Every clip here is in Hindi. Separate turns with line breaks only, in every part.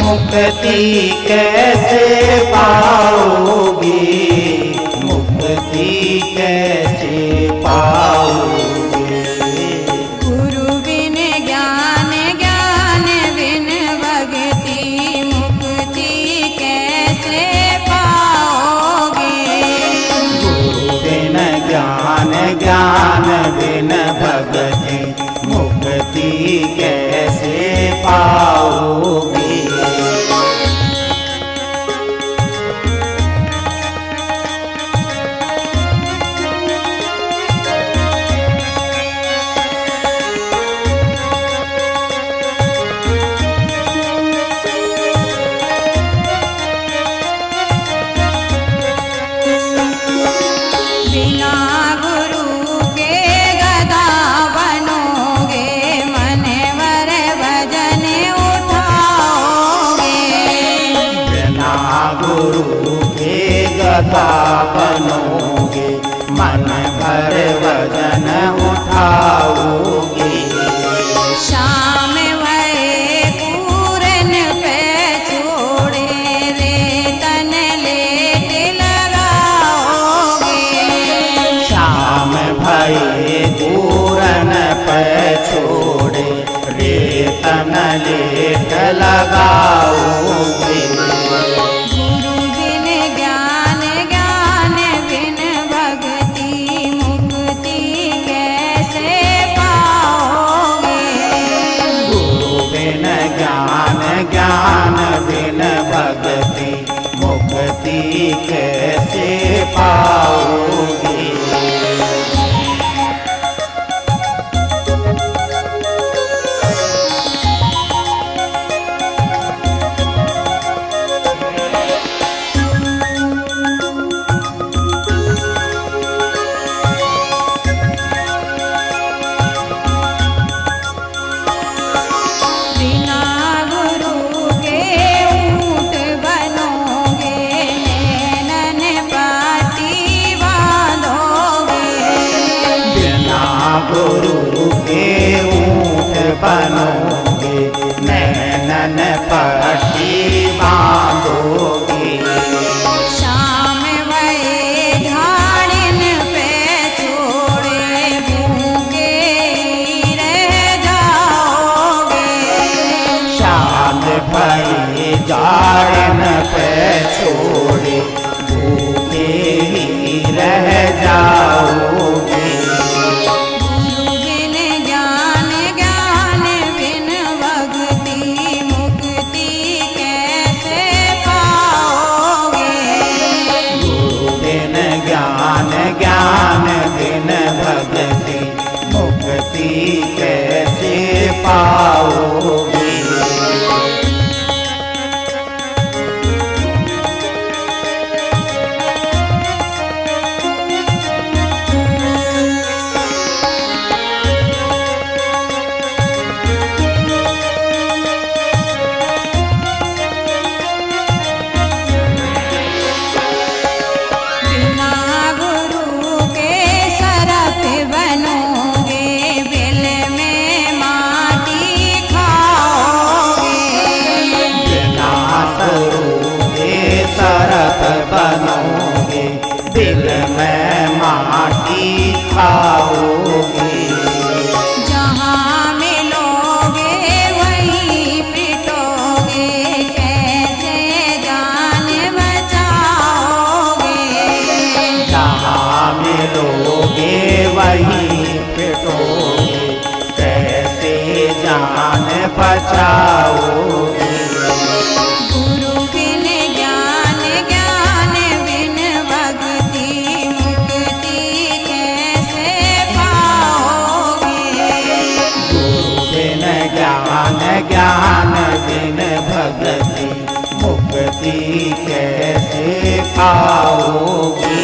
मुक्ति कैसे पाओगे, मुक्ति कैसे पाओगे।
गुरु बिन ज्ञान, ज्ञान बिन भक्ति, मुक्ति कैसे पाओगे।
गुरु बिन ज्ञान, ज्ञान बिन भक्ति, मुक्ति कैसे पाओगे।
बिना गुरु के गदा बनोगे, मन वर भजन उठाओगे।
बिना गुरु के गदा बनोगे, मन भर वजन उठाओगे।
शाम भये पूरन पे छोड़े, रे तन लेट लगाओगे।
शाम भये पूरन पे छोड़े, रेतन लेट लगाओगे।
गुरु बिन ज्ञान, ज्ञान बिन भक्ति, मुक्ति कैसे पाओगे।
गुरु बिन ज्ञान, ज्ञान बिन भक्ति, मुक्ति कैसे पाओगे।
बिना गुरु के ऊँट बनोगे, नैनन पाटी बांधोगे।
बिना गुरु के ऊँट बनोगे, नैनन पट्टी बांधोगे।
शाम भये झाड़िन पे छोड़े, भूखे ही रह जाओगे।
शाम भये जाड़न पे छोड़े, भूखे ही रह जाओगे।
गुरु बिन ज्ञान, ज्ञान बिन भक्ति, मुक्ति कैसे पाओगे।
गुरु बिन ज्ञान, ज्ञान बिन भक्ति, मुक्ति कैसे पाओगे।
बिना गुरु के सरप बनोगे, बिल में माटी खाओगे।
बिना गुरु के सरप बनोगे, दिल में माटी खाओगे।
जहाँ मिलोगे वहीं पिटोगे, कैसे जान बचाओगे।
जहाँ मिलोगे वहीं पिटोगे, कैसे जान बचाओगे।
गुरु बिन ज्ञान, ज्ञान बिन भक्ति, मुक्ति कैसे पाओगे।
गुरु बिन ज्ञान, ज्ञान बिन भक्ति, मुक्ति कैसे पाओगे।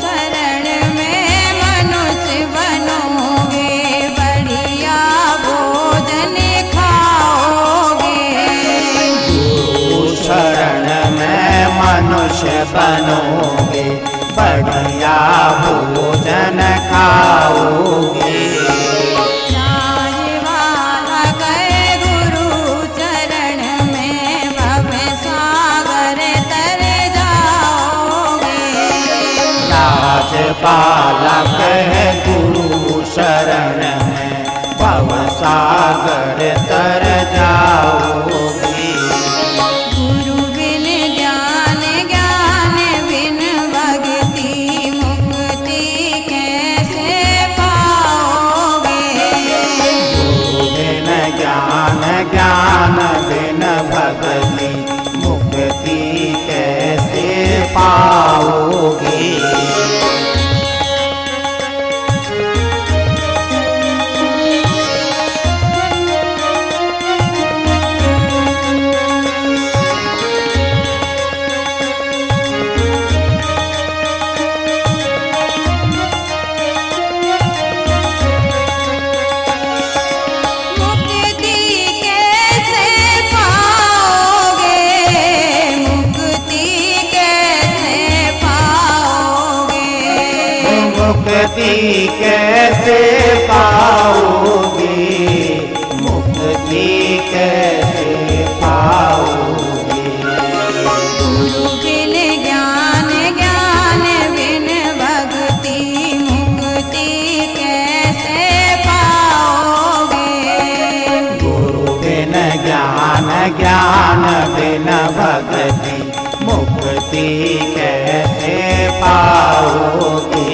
शरण में मनुष्य बनो,
भोजन खाओगे।
राजवाला गए गुरु चरण में, भव सागर तर जाओगे।
राजपालक है गुरु शरण में, भव सागर तर जाओगे।
गुरु बिन ज्ञान, ज्ञान बिन भक्ति, मुक्ति कैसे पाओगे।
गुरु बिन ज्ञान, ज्ञान बिन भक्ति, मुक्ति कैसे पाओगे।
मुक्ति कैसे पाओगे, मुक्ति कैसे पाओगे।
मुक्ति कैसे पाओगे, मुक्ति कैसे पाओगे।
गुरु बिन ज्ञान, ज्ञान बिन भक्ति, मुक्ति कैसे पाओगे।
गुरु बिन ज्ञान, ज्ञान बिन भक्ति, मुक्ति कैसे पाओगे।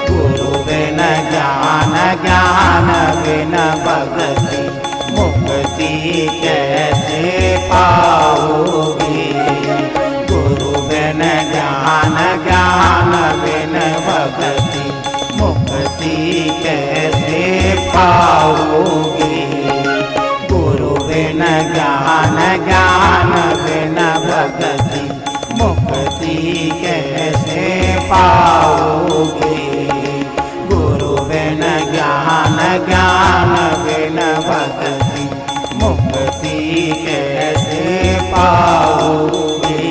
गुरु बिन ज्ञान, ज्ञान बिन भक्ति, मुक्ति कैसे पाओगे। गुरु बिन ज्ञान, ज्ञान बिन भक्ति, मुक्ति कैसे पाओगे। गुरु बिन ज्ञान, ज्ञान बिन भक्ति, मुक्ति कैसे पाओगे। गुरु बिन ज्ञान, ज्ञान बिन भक्ति, मुक्ति कैसे पाओगे।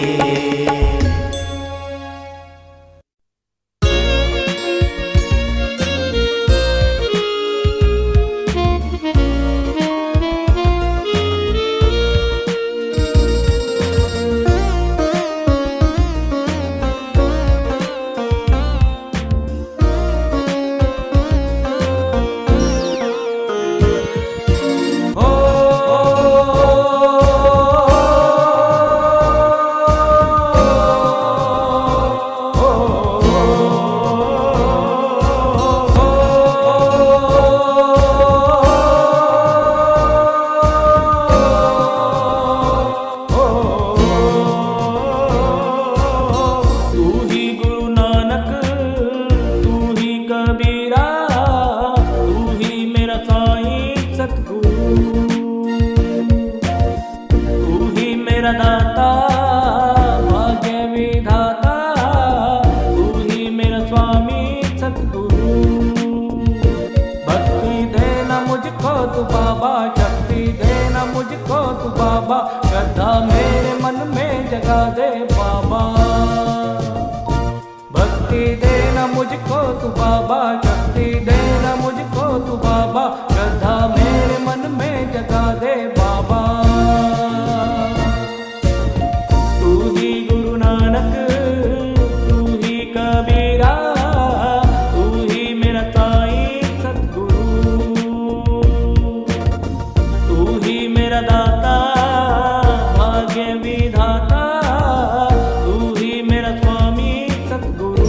मुझको तू बाबा, शक्ति देना मुझको तू बाबा, श्रद्धा मेरे मन में जगा दे बाबा। तू ही गुरु नानक, तू ही कबीरा, तू ही मेरा साईं सतगुरु, तू ही मेरा दाता भाग्य विधाता, तू ही मेरा स्वामी सतगुरु।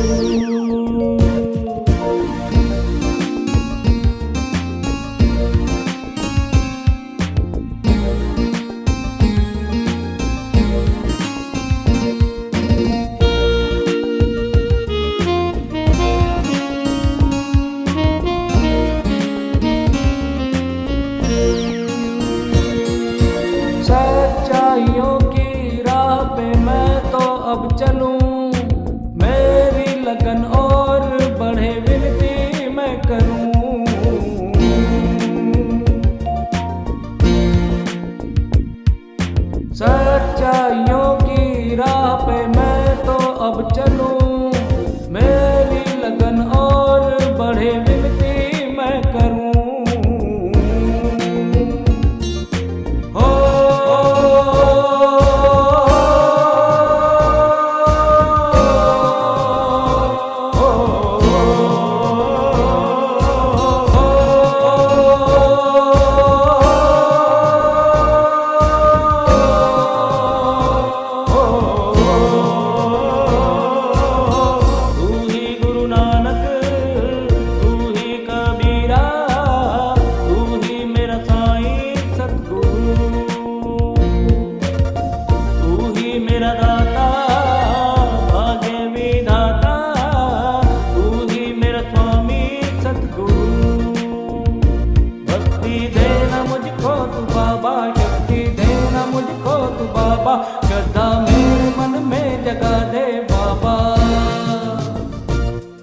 बाबा श्रद्धा मेरे मन में जगा दे बाबा।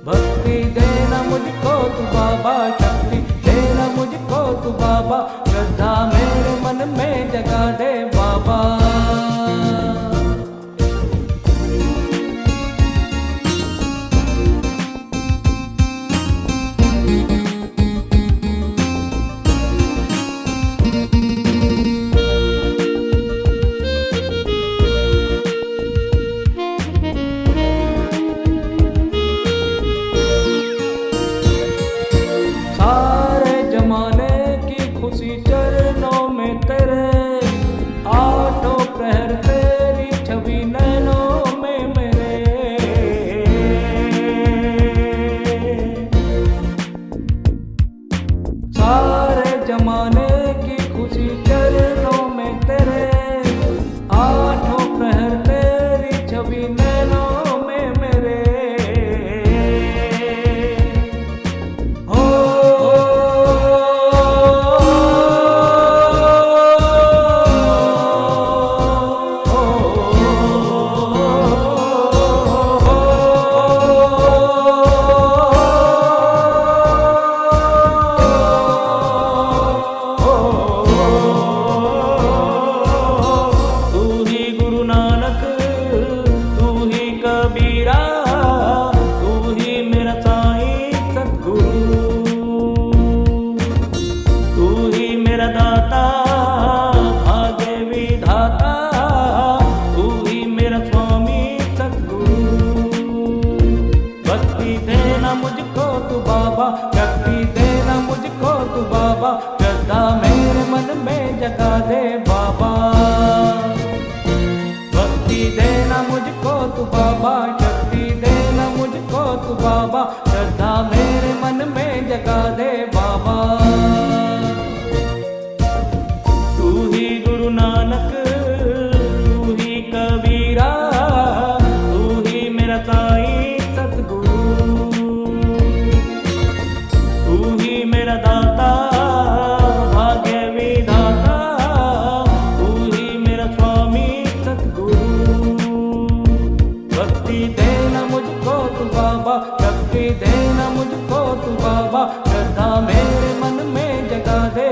भक्ति देना मुझको तू बाबा, शक्ति देना मुझको तू बाबा, श्रद्धा मेरे मन में जगा दे बाबा। सारे जमाने की खुशी चरणों में तेरे, आठों प्रहर तेरी छवि नैनों में मेरे। सारे जमाने की खुशी चरणों में तेरे, आठों प्रहर तेरी छवि नैनों में मेरे। मुझको तू बाबा, शक्ति देना मुझको तू बाबा, श्रद्धा मेरे मन में जगा दे बाबा। भक्ति देना मुझको तू बाबा, शक्ति देना मुझको तू बाबा, श्रद्धा मेरे मन में जगा दे बाबा। तू ही गुरु नानक, तू ही कबीरा, तू ही मेरा साईं सतगुरु। तू ही मेरा दाता भाग्य विधाता, तू ही मेरा स्वामी सतगुरु। भक्ति देना मुझको तू बाबा, शक्ति देना मुझको तू बाबा, श्रद्धा मेरे मन में जगा दे